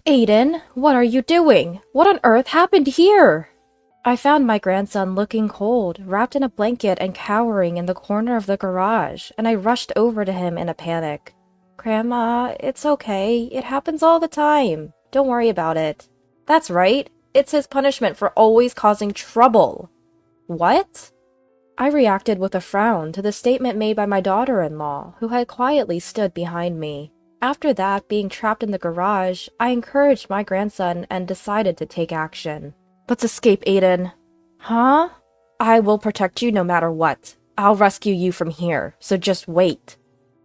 Aiden, what are you doing? What on earth happened here? I found my grandson looking cold, wrapped in a blanket and cowering in the corner of the garage, and I rushed over to him in a panic. Grandma, it's okay. It happens all the time. Don't worry about it. That's right. It's his punishment for always causing trouble. What? I reacted with a frown to the statement made by my daughter-in-law, who had quietly stood behind me. After that, being trapped in the garage, I encouraged my grandson and decided to take action. Let's escape, Aiden. Huh? I will protect you no matter what. I'll rescue you from here, so just wait.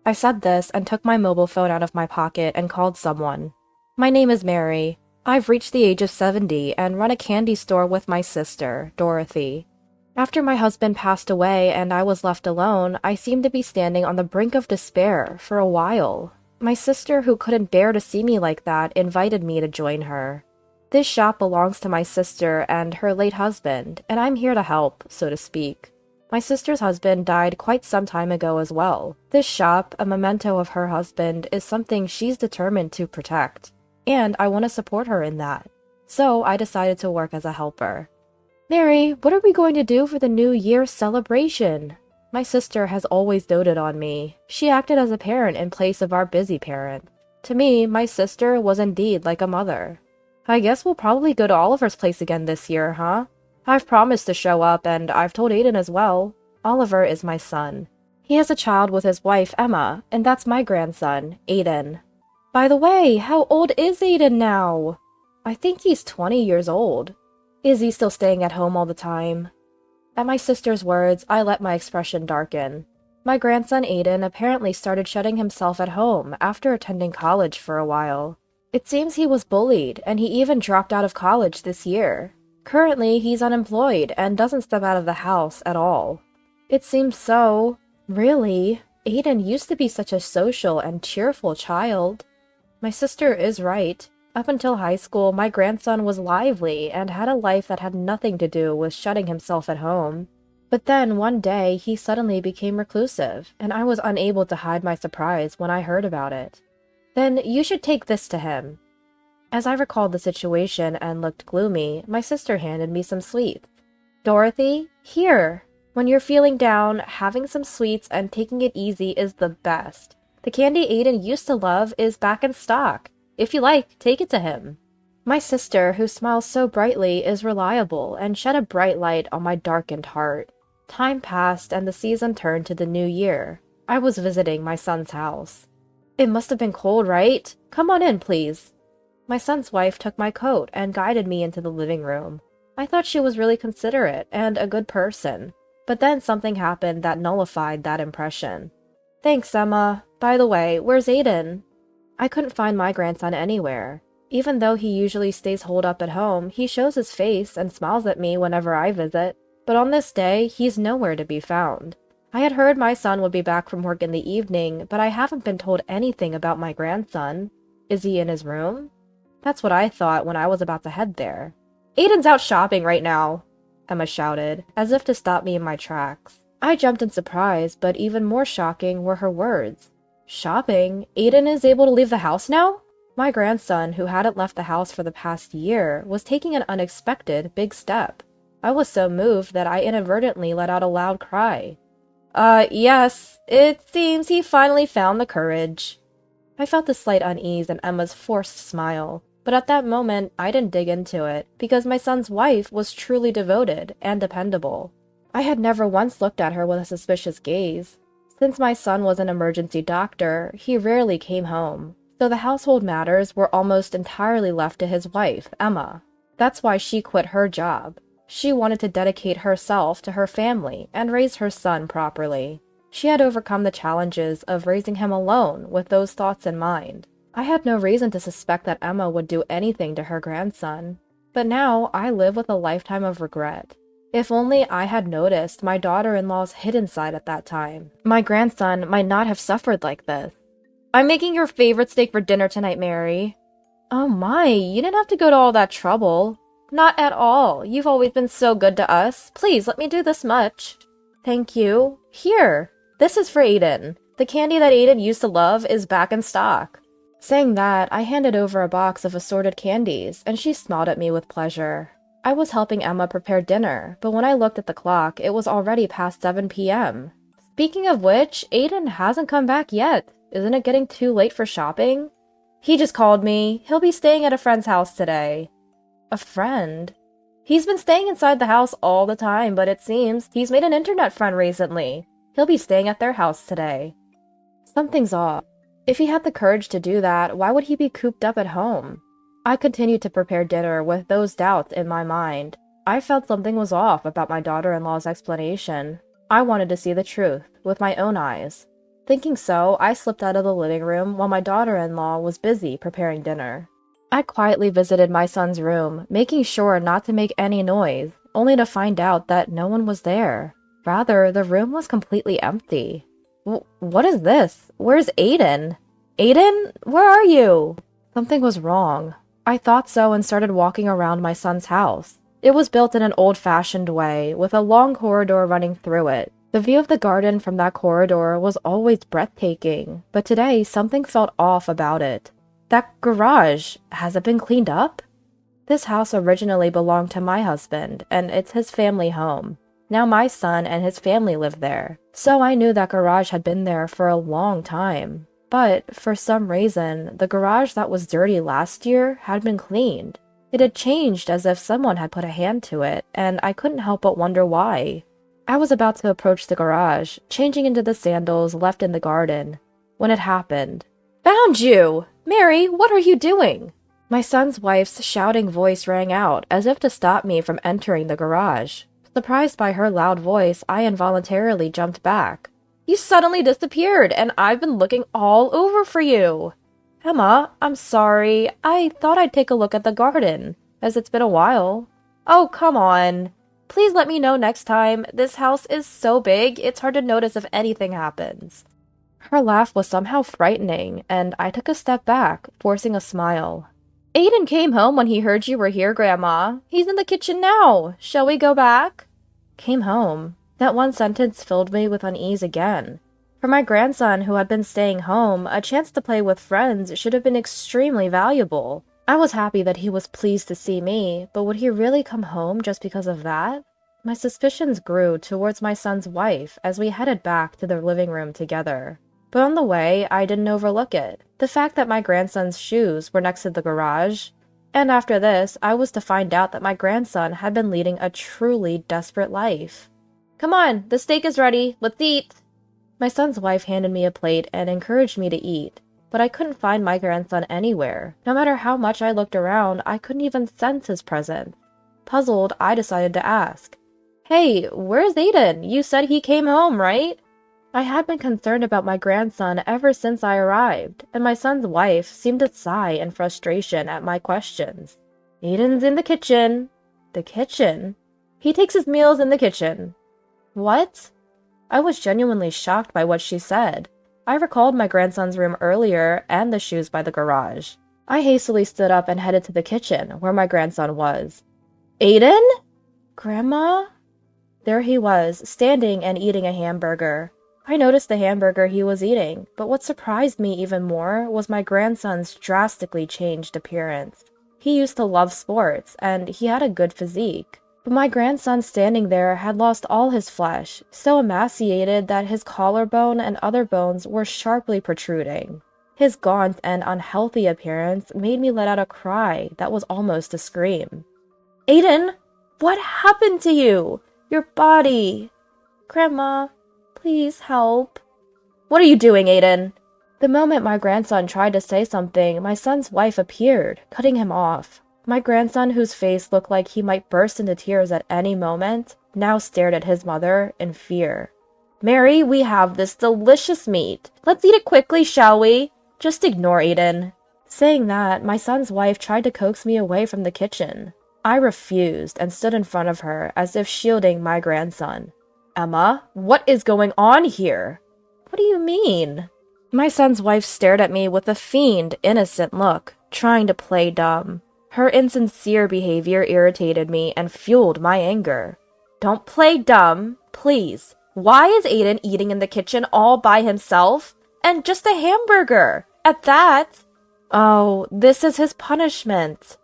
I said this and took my mobile phone out of my pocket and called someone. My name is Mary. I've reached the age of 70 and run a candy store with my sister, Dorothy. After my husband passed away and I was left alone, I seemed to be standing on the brink of despair for a while. My sister, who couldn't bear to see me like that, invited me to join her. This shop belongs to my sister and her late husband, and I'm here to help, so to speak. My sister's husband died quite some time ago as well. This shop, a memento of her husband, is something she's determined to protect, and I want to support her in that. So I decided to work as a helper. Mary, what are we going to do for the New Year's celebration? My sister has always doted on me. She acted as a parent in place of our busy parent. To me, my sister was indeed like a mother. I guess we'll probably go to Oliver's place again this year, huh? I've promised to show up, and I've told Aiden as well. Oliver is my son. He has a child with his wife, Emma, and that's my grandson, Aiden. By the way, how old is Aiden now? I think he's 20 years old. Is he still staying at home all the time? At my sister's words, I let my expression darken. My grandson Aiden apparently started shutting himself at home after attending college for a while. It seems he was bullied, and he even dropped out of college this year. Currently, he's unemployed and doesn't step out of the house at all. It seems so. Really? Aiden used to be such a social and cheerful child. My sister is right. Up until high school, my grandson was lively and had a life that had nothing to do with shutting himself at home. But then, one day, he suddenly became reclusive, and I was unable to hide my surprise when I heard about it. Then you should take this to him. As I recalled the situation and looked gloomy, my sister handed me some sweets. Dorothy, here! When you're feeling down, having some sweets and taking it easy is the best. The candy Aiden used to love is back in stock. If you like, take it to him. My sister, who smiles so brightly, is reliable and shed a bright light on my darkened heart. Time passed and the season turned to the new year. I was visiting my son's house. It must have been cold, right? Come on in, please. My son's wife took my coat and guided me into the living room. I thought she was really considerate and a good person, but then something happened that nullified that impression. Thanks, Emma. By the way, where's Aiden? I couldn't find my grandson anywhere. Even though he usually stays holed up at home, he shows his face and smiles at me whenever I visit. But on this day, he's nowhere to be found. I had heard my son would be back from work in the evening, but I haven't been told anything about my grandson. Is he in his room? That's what I thought when I was about to head there. Aiden's out shopping right now, Emma shouted, as if to stop me in my tracks. I jumped in surprise, but even more shocking were her words. Shopping? Aiden is able to leave the house now? My grandson, who hadn't left the house for the past year, was taking an unexpected big step. I was so moved that I inadvertently let out a loud cry. Yes, it seems he finally found the courage. I felt a slight unease in Emma's forced smile, but at that moment I didn't dig into it, because my son's wife was truly devoted and dependable. I had never once looked at her with a suspicious gaze. Since my son was an emergency doctor, he rarely came home, so the household matters were almost entirely left to his wife, Emma. That's why she quit her job. She wanted to dedicate herself to her family and raise her son properly. She had overcome the challenges of raising him alone with those thoughts in mind. I had no reason to suspect that Emma would do anything to her grandson, but now I live with a lifetime of regret. If only I had noticed my daughter-in-law's hidden side at that time, my grandson might not have suffered like this. I'm making your favorite steak for dinner tonight, Mary. Oh my, you didn't have to go to all that trouble. Not at all. You've always been so good to us. Please, let me do this much. Thank you. Here, this is for Aiden. The candy that Aiden used to love is back in stock. Saying that, I handed over a box of assorted candies, and she smiled at me with pleasure. I was helping Emma prepare dinner, but when I looked at the clock, it was already past 7 p.m. Speaking of which, Aiden hasn't come back yet. Isn't it getting too late for shopping? He just called me. He'll be staying at a friend's house today. A friend? He's been staying inside the house all the time, but it seems he's made an internet friend recently. He'll be staying at their house today. Something's off. If he had the courage to do that, why would he be cooped up at home? I continued to prepare dinner with those doubts in my mind. I felt something was off about my daughter-in-law's explanation. I wanted to see the truth with my own eyes. Thinking so, I slipped out of the living room while my daughter-in-law was busy preparing dinner. I quietly visited my son's room, making sure not to make any noise, only to find out that no one was there. Rather, the room was completely empty. What is this? Where's Aiden? Aiden? Where are you? Something was wrong. I thought so and started walking around my son's house. It was built in an old-fashioned way, with a long corridor running through it. The view of the garden from that corridor was always breathtaking, but today something felt off about it. That garage, has it been cleaned up? This house originally belonged to my husband, and it's his family home. Now my son and his family live there, so I knew that garage had been there for a long time. But, for some reason, the garage that was dirty last year had been cleaned. It had changed as if someone had put a hand to it, and I couldn't help but wonder why. I was about to approach the garage, changing into the sandals left in the garden, when it happened. "Found you! Mary, what are you doing?" My son's wife's shouting voice rang out, as if to stop me from entering the garage. Surprised by her loud voice, I involuntarily jumped back. "You suddenly disappeared, and I've been looking all over for you." "Emma, I'm sorry. I thought I'd take a look at the garden, as it's been a while." "Oh, come on. Please let me know next time. This house is so big, it's hard to notice if anything happens." Her laugh was somehow frightening, and I took a step back, forcing a smile. "Aiden came home when he heard you were here, Grandma. He's in the kitchen now. Shall we go back?" Came home. That one sentence filled me with unease again. For my grandson who had been staying home, a chance to play with friends should have been extremely valuable. I was happy that he was pleased to see me, but would he really come home just because of that? My suspicions grew towards my son's wife as we headed back to the living room together. But on the way, I didn't overlook it. The fact that my grandson's shoes were next to the garage. And after this, I was to find out that my grandson had been leading a truly desperate life. "Come on, the steak is ready. Let's eat." My son's wife handed me a plate and encouraged me to eat, but I couldn't find my grandson anywhere. No matter how much I looked around, I couldn't even sense his presence. Puzzled, I decided to ask, "Hey, where's Aiden? You said he came home, right?" I had been concerned about my grandson ever since I arrived, and my son's wife seemed to sigh in frustration at my questions. "Aiden's in the kitchen." "The kitchen?" "He takes his meals in the kitchen." "What?" I was genuinely shocked by what she said. I recalled my grandson's room earlier and the shoes by the garage. I hastily stood up and headed to the kitchen, where my grandson was. "Aiden?" "Grandma?" There he was, standing and eating a hamburger. I noticed the hamburger he was eating, but what surprised me even more was my grandson's drastically changed appearance. He used to love sports, and he had a good physique. But my grandson standing there had lost all his flesh, so emaciated that his collarbone and other bones were sharply protruding. His gaunt and unhealthy appearance made me let out a cry that was almost a scream. "Aiden, what happened to you? Your body." "Grandma, please help." "What are you doing, Aiden?" The moment my grandson tried to say something, my son's wife appeared, cutting him off. My grandson, whose face looked like he might burst into tears at any moment, now stared at his mother in fear. "Mary, we have this delicious meat. Let's eat it quickly, shall we? Just ignore Aiden." Saying that, my son's wife tried to coax me away from the kitchen. I refused and stood in front of her as if shielding my grandson. "Emma, what is going on here?" "What do you mean?" My son's wife stared at me with a feigned, innocent look, trying to play dumb. Her insincere behavior irritated me and fueled my anger. "Don't play dumb, please. Why is Aiden eating in the kitchen all by himself? And just a hamburger, at that?" Oh, this is his punishment.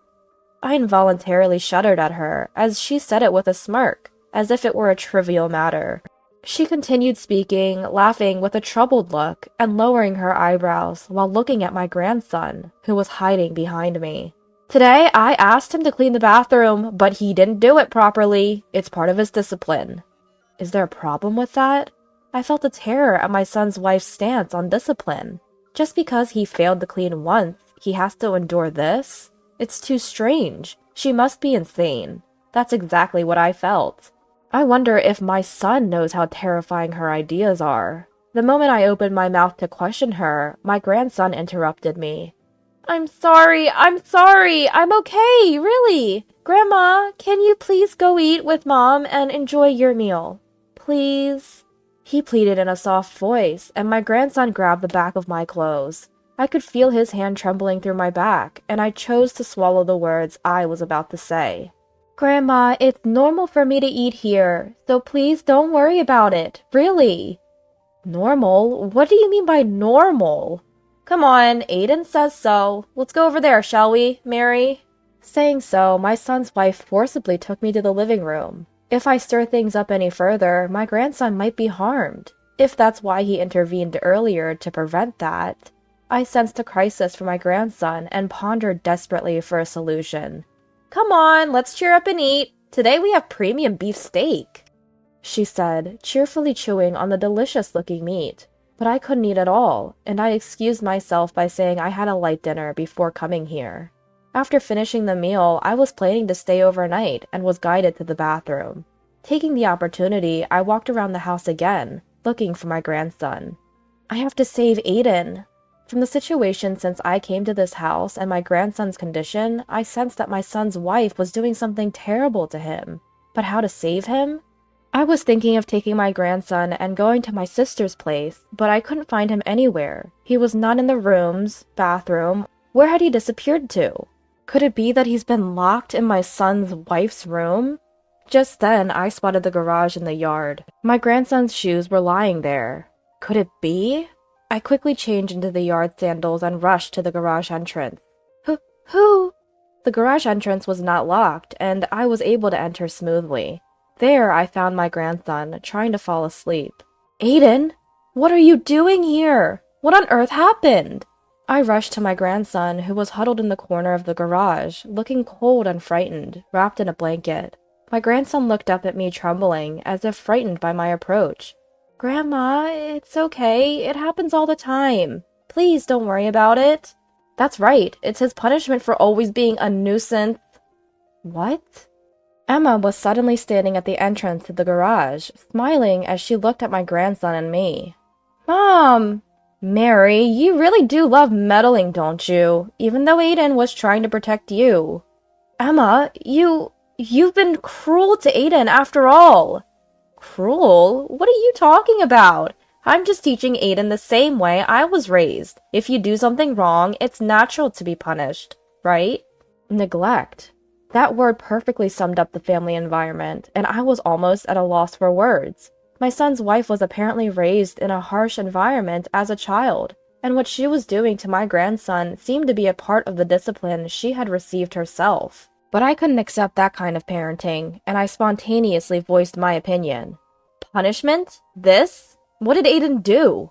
I involuntarily shuddered at her, as she said it with a smirk, as if it were a trivial matter. She continued speaking, laughing with a troubled look, and lowering her eyebrows while looking at my grandson, who was hiding behind me. Today, I asked him to clean the bathroom, but he didn't do it properly. It's part of his discipline. Is there a problem with that? I felt a terror at my son's wife's stance on discipline. Just because he failed to clean once, he has to endure this? It's too strange. She must be insane. That's exactly what I felt. I wonder if my son knows how terrifying her ideas are. The moment I opened my mouth to question her, my grandson interrupted me. I'm sorry, I'm okay, really. Grandma, can you please go eat with Mom and enjoy your meal? Please? He pleaded in a soft voice, and my grandson grabbed the back of my clothes. I could feel his hand trembling through my back, and I chose to swallow the words I was about to say. Grandma, it's normal for me to eat here, so please don't worry about it, really. Normal? What do you mean by normal? Come on, Aiden says so. Let's go over there, shall we, Mary? Saying so, my son's wife forcibly took me to the living room. If I stir things up any further, my grandson might be harmed. If that's why he intervened earlier to prevent that. I sensed a crisis for my grandson and pondered desperately for a solution. Come on, let's cheer up and eat. Today we have premium beef steak, she said, cheerfully chewing on the delicious-looking meat. But I couldn't eat at all, and I excused myself by saying I had a light dinner before coming here. After finishing the meal, I was planning to stay overnight and was guided to the bathroom. Taking the opportunity, I walked around the house again, looking for my grandson. I have to save Aiden. From the situation since I came to this house and my grandson's condition, I sensed that my son's wife was doing something terrible to him. But how to save him? I was thinking of taking my grandson and going to my sister's place, but I couldn't find him anywhere. He was not in the rooms, bathroom. Where had he disappeared to? Could it be that he's been locked in my son's wife's room? Just then, I spotted the garage in the yard. My grandson's shoes were lying there. Could it be? I quickly changed into the yard sandals and rushed to the garage entrance. Who? The garage entrance was not locked, and I was able to enter smoothly. There, I found my grandson, trying to fall asleep. Aiden? What are you doing here? What on earth happened? I rushed to my grandson, who was huddled in the corner of the garage, looking cold and frightened, wrapped in a blanket. My grandson looked up at me trembling, as if frightened by my approach. Grandma, it's okay. It happens all the time. Please don't worry about it. That's right. It's his punishment for always being a nuisance. What? Emma was suddenly standing at the entrance to the garage, smiling as she looked at my grandson and me. Mom! Mary, you really do love meddling, don't you? Even though Aiden was trying to protect you. Emma, you've been cruel to Aiden after all. Cruel? What are you talking about? I'm just teaching Aiden the same way I was raised. If you do something wrong, it's natural to be punished, right? Neglect. That word perfectly summed up the family environment, and I was almost at a loss for words. My son's wife was apparently raised in a harsh environment as a child, and what she was doing to my grandson seemed to be a part of the discipline she had received herself. But I couldn't accept that kind of parenting, and I spontaneously voiced my opinion. Punishment? This? What did Aiden do?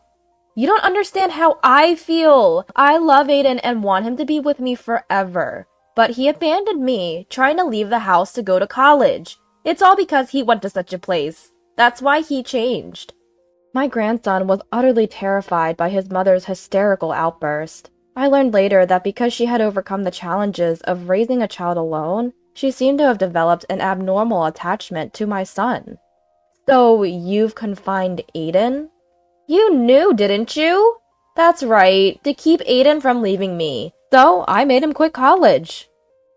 You don't understand how I feel. I love Aiden and want him to be with me forever. But he abandoned me, trying to leave the house to go to college. It's all because he went to such a place. That's why he changed. My grandson was utterly terrified by his mother's hysterical outburst. I learned later that because she had overcome the challenges of raising a child alone, she seemed to have developed an abnormal attachment to my son. So, you've confined Aiden? You knew, didn't you? That's right, to keep Aiden from leaving me. So, I made him quit college.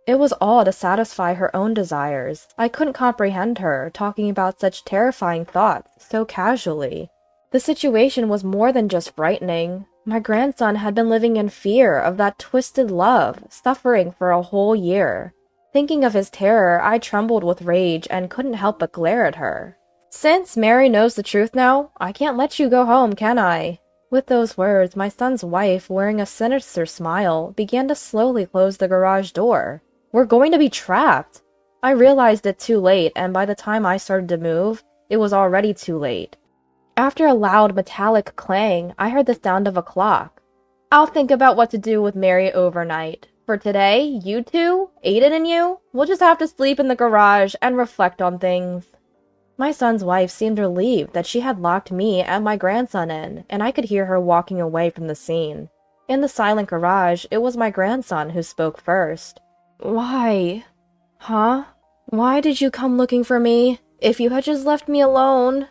It was all to satisfy her own desires. I couldn't comprehend her talking about such terrifying thoughts so casually. The situation was more than just frightening. My grandson had been living in fear of that twisted love, suffering for a whole year. Thinking of his terror, I trembled with rage and couldn't help but glare at her. Since Mary knows the truth now, I can't let you go home, can I? With those words, my son's wife, wearing a sinister smile, began to slowly close the garage door. We're going to be trapped! I realized it too late, and by the time I started to move, it was already too late. After a loud metallic clang, I heard the sound of a clock. I'll think about what to do with Mary overnight. For today, you two, Aiden and you, will just have to sleep in the garage and reflect on things. My son's wife seemed relieved that she had locked me and my grandson in, and I could hear her walking away from the scene. In the silent garage, it was my grandson who spoke first. Why? Huh? Why did you come looking for me? If you had just left me alone.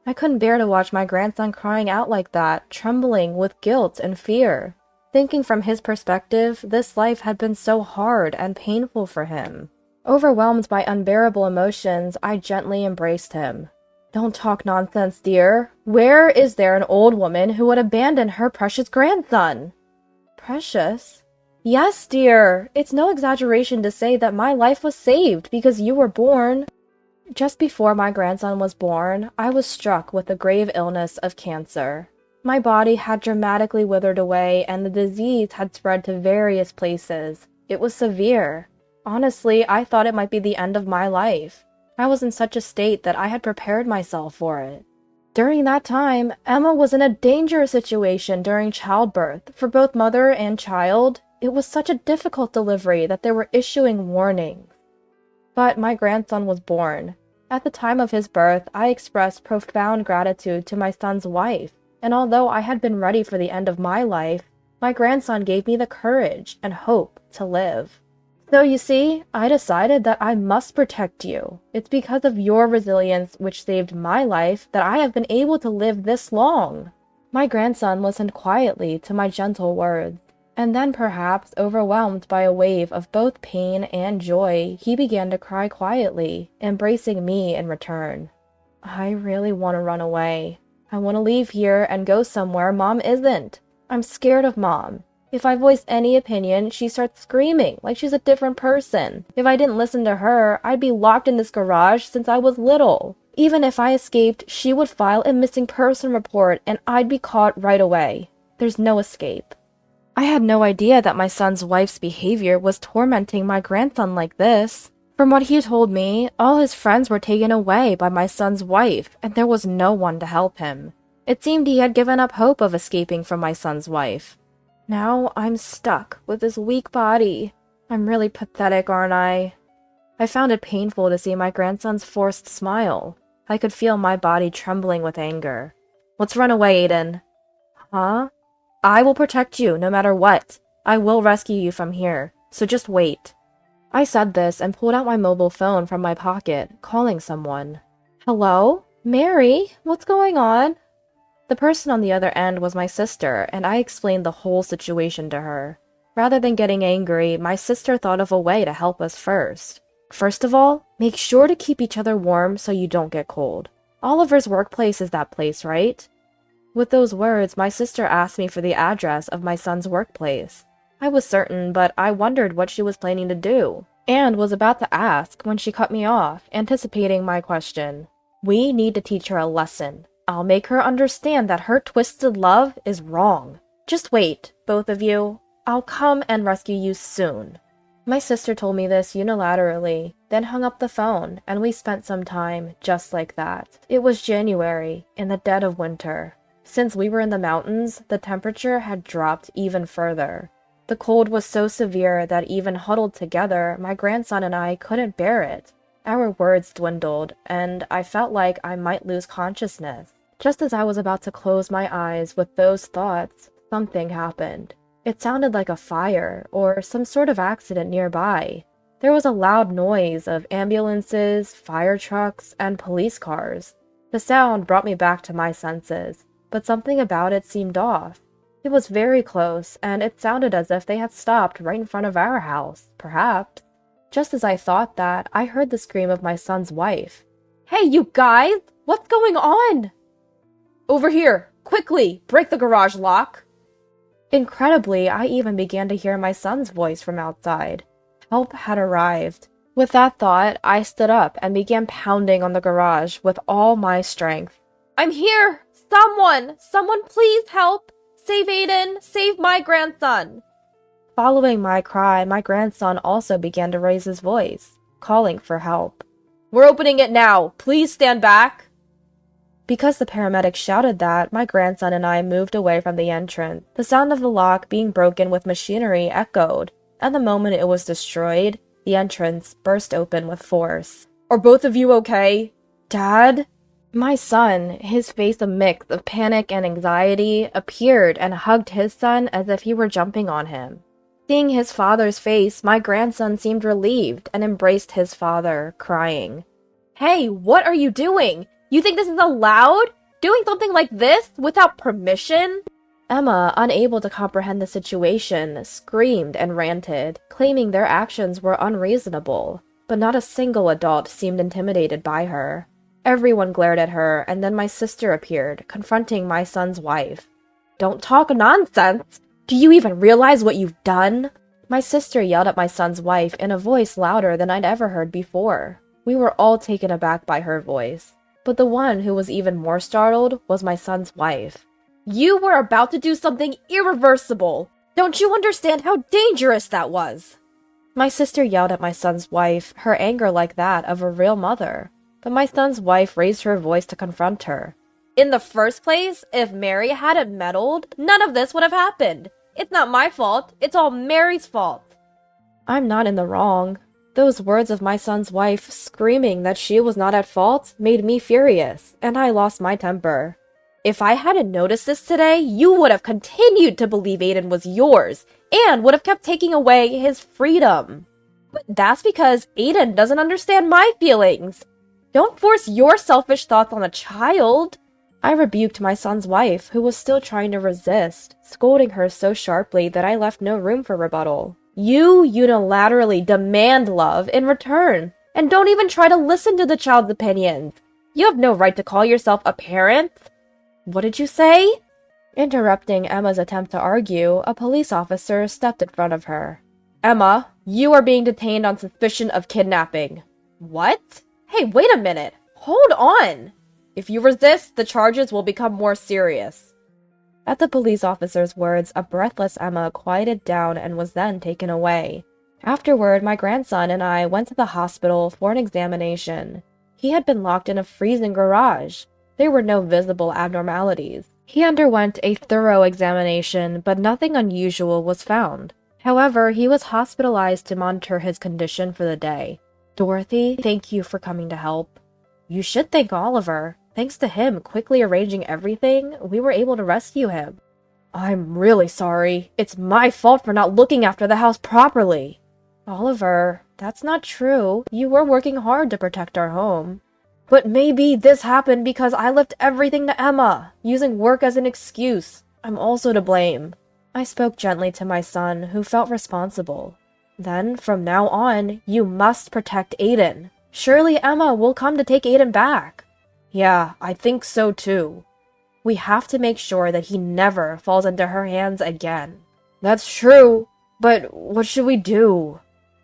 I couldn't bear to watch my grandson crying out like that, trembling with guilt and fear. Thinking from his perspective, this life had been so hard and painful for him. Overwhelmed by unbearable emotions, I gently embraced him. Don't talk nonsense, dear. Where is there an old woman who would abandon her precious grandson? Precious? Yes, dear. It's no exaggeration to say that my life was saved because you were born. Just before my grandson was born, I was struck with the grave illness of cancer. My body had dramatically withered away, and the disease had spread to various places. It was severe. Honestly, I thought it might be the end of my life. I was in such a state that I had prepared myself for it. During that time, Emma was in a dangerous situation during childbirth for both mother and child. It was such a difficult delivery that they were issuing warnings. But my grandson was born. At the time of his birth, I expressed profound gratitude to my son's wife, and although I had been ready for the end of my life, my grandson gave me the courage and hope to live. So you see, I decided that I must protect you. It's because of your resilience which saved my life that I have been able to live this long. My grandson listened quietly to my gentle words, and then perhaps overwhelmed by a wave of both pain and joy, he began to cry quietly, embracing me in return. I really want to run away. I want to leave here and go somewhere Mom isn't. I'm scared of Mom. If I voice any opinion, she starts screaming like she's a different person. If I didn't listen to her, I'd be locked in this garage since I was little. Even if I escaped, she would file a missing person report and I'd be caught right away. There's no escape. I had no idea that my son's wife's behavior was tormenting my grandson like this. From what he told me, all his friends were taken away by my son's wife, and there was no one to help him. It seemed he had given up hope of escaping from my son's wife. Now I'm stuck with this weak body. I'm really pathetic, aren't I? I found it painful to see my grandson's forced smile. I could feel my body trembling with anger. Let's run away, Aiden. Huh? I will protect you no matter what. I will rescue you from here, so just wait. I said this and pulled out my mobile phone from my pocket, calling someone. Hello? Mary? What's going on? The person on the other end was my sister, and I explained the whole situation to her. Rather than getting angry, my sister thought of a way to help us first. First of all, make sure to keep each other warm so you don't get cold. Oliver's workplace is that place, right? With those words, my sister asked me for the address of my son's workplace. I was certain, but I wondered what she was planning to do, and was about to ask when she cut me off, anticipating my question. We need to teach her a lesson. I'll make her understand that her twisted love is wrong. Just wait, both of you. I'll come and rescue you soon. My sister told me this unilaterally, then hung up the phone, and we spent some time just like that. It was January, in the dead of winter. Since we were in the mountains, the temperature had dropped even further. The cold was so severe that even huddled together, my grandson and I couldn't bear it. Our words dwindled, and I felt like I might lose consciousness. Just as I was about to close my eyes with those thoughts, something happened. It sounded like a fire, or some sort of accident nearby. There was a loud noise of ambulances, fire trucks, and police cars. The sound brought me back to my senses, but something about it seemed off. It was very close, and it sounded as if they had stopped right in front of our house, perhaps. Just as I thought that, I heard the scream of my son's wife. Hey, you guys! What's going on? Over here! Quickly! Break the garage lock! Incredibly, I even began to hear my son's voice from outside. Help had arrived. With that thought, I stood up and began pounding on the garage with all my strength. I'm here! Someone please help! Save Aiden! Save my grandson! Following my cry, my grandson also began to raise his voice, calling for help. We're opening it now! Please stand back! Because the paramedics shouted that, my grandson and I moved away from the entrance. The sound of the lock being broken with machinery echoed, and the moment it was destroyed, the entrance burst open with force. Are both of you okay? Dad? My son, his face a mix of panic and anxiety, appeared and hugged his son as if he were jumping on him. Seeing his father's face, my grandson seemed relieved and embraced his father, crying. Hey, what are you doing? You think this is allowed? Doing something like this without permission? Emma, unable to comprehend the situation, screamed and ranted, claiming their actions were unreasonable, but not a single adult seemed intimidated by her. Everyone glared at her, and then my sister appeared, confronting my son's wife. Don't talk nonsense! Do you even realize what you've done? My sister yelled at my son's wife in a voice louder than I'd ever heard before. We were all taken aback by her voice, but the one who was even more startled was my son's wife. You were about to do something irreversible! Don't you understand how dangerous that was? My sister yelled at my son's wife, her anger like that of a real mother. But my son's wife raised her voice to confront her. In the first place, if Mary hadn't meddled, none of this would have happened. It's not my fault. It's all Mary's fault. I'm not in the wrong. Those words of my son's wife screaming that she was not at fault made me furious, and I lost my temper. If I hadn't noticed this today, you would have continued to believe Aiden was yours, and would have kept taking away his freedom. But that's because Aiden doesn't understand my feelings. Don't force your selfish thoughts on a child. I rebuked my son's wife, who was still trying to resist, scolding her so sharply that I left no room for rebuttal. You unilaterally demand love in return, and don't even try to listen to the child's opinions. You have no right to call yourself a parent. What did you say? Interrupting Emma's attempt to argue, a police officer stepped in front of her. Emma, you are being detained on suspicion of kidnapping. What? Hey, wait a minute. Hold on. If you resist, the charges will become more serious. At the police officer's words, a breathless Emma quieted down and was then taken away. Afterward, my grandson and I went to the hospital for an examination. He had been locked in a freezing garage. There were no visible abnormalities. He underwent a thorough examination, but nothing unusual was found. However, he was hospitalized to monitor his condition for the day. Dorothy, thank you for coming to help. You should thank Oliver. Thanks to him quickly arranging everything, we were able to rescue him. I'm really sorry. It's my fault for not looking after the house properly. Oliver, that's not true. You were working hard to protect our home. But maybe this happened because I left everything to Emma, using work as an excuse. I'm also to blame. I spoke gently to my son, who felt responsible. Then, from now on, you must protect Aiden. Surely Emma will come to take Aiden back. Yeah, I think so too. We have to make sure that he never falls into her hands again. That's true, but what should we do?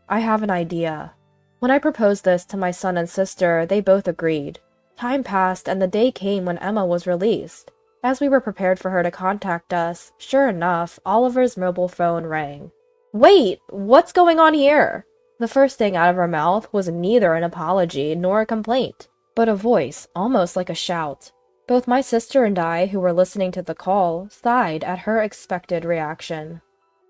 I have an idea. When I proposed this to my son and sister, they both agreed. Time passed and the day came when Emma was released. As we were prepared for her to contact us, sure enough, Oliver's mobile phone rang. Wait, what's going on here? The first thing out of her mouth was neither an apology nor a complaint, but a voice almost like a shout. Both my sister and I, who were listening to the call, sighed at her expected reaction.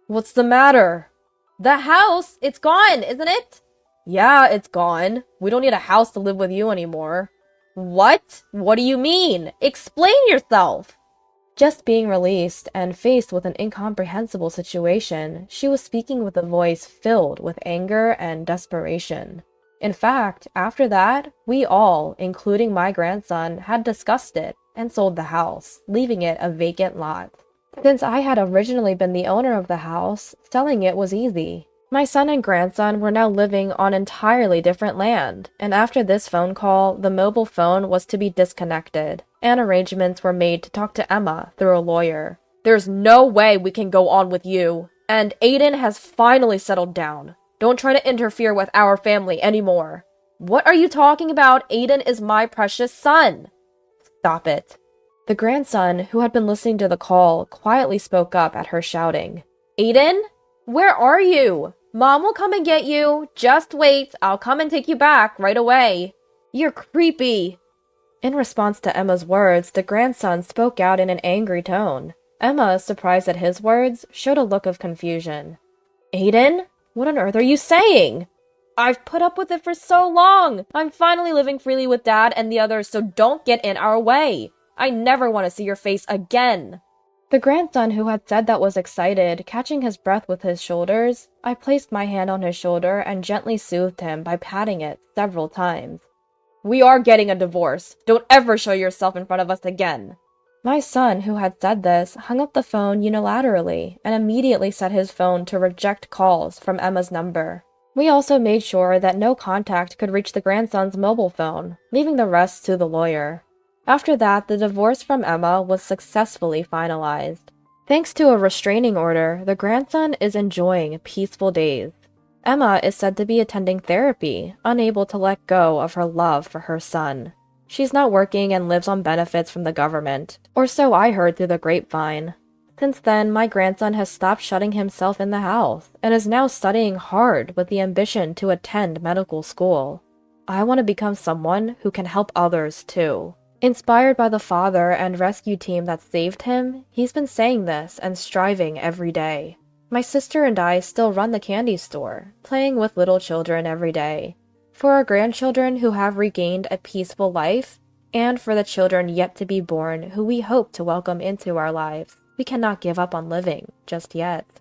What's the matter? The house! It's gone, isn't it? Yeah, it's gone. We don't need a house to live with you anymore. What? What do you mean? Explain yourself! Just being released and faced with an incomprehensible situation, she was speaking with a voice filled with anger and desperation. In fact, after that, we all, including my grandson, had discussed it and sold the house, leaving it a vacant lot. Since I had originally been the owner of the house, selling it was easy. My son and grandson were now living on entirely different land, and after this phone call, the mobile phone was to be disconnected, and arrangements were made to talk to Emma through a lawyer. There's no way we can go on with you, and Aiden has finally settled down. Don't try to interfere with our family anymore. What are you talking about? Aiden is my precious son. Stop it. The grandson, who had been listening to the call, quietly spoke up at her shouting. Aiden? Where are you? Mom will come and get you. Just wait. I'll come and take you back right away. You're creepy. In response to Emma's words, the grandson spoke out in an angry tone. Emma, surprised at his words, showed a look of confusion. Aiden? What on earth are you saying? I've put up with it for so long. I'm finally living freely with Dad and the others, so don't get in our way. I never want to see your face again. The grandson, who had said that, was excited, catching his breath with his shoulders. I placed my hand on his shoulder and gently soothed him by patting it several times. We are getting a divorce. Don't ever show yourself in front of us again. My son, who had said this, hung up the phone unilaterally and immediately set his phone to reject calls from Emma's number. We also made sure that no contact could reach the grandson's mobile phone, leaving the rest to the lawyer. After that, the divorce from Emma was successfully finalized. Thanks to a restraining order, the grandson is enjoying peaceful days. Emma is said to be attending therapy, unable to let go of her love for her son. She's not working and lives on benefits from the government, or so I heard through the grapevine. Since then, my grandson has stopped shutting himself in the house and is now studying hard with the ambition to attend medical school. I want to become someone who can help others too. Inspired by the father and rescue team that saved him, he's been saying this and striving every day. My sister and I still run the candy store, playing with little children every day. For our grandchildren who have regained a peaceful life, and for the children yet to be born who we hope to welcome into our lives, we cannot give up on living just yet.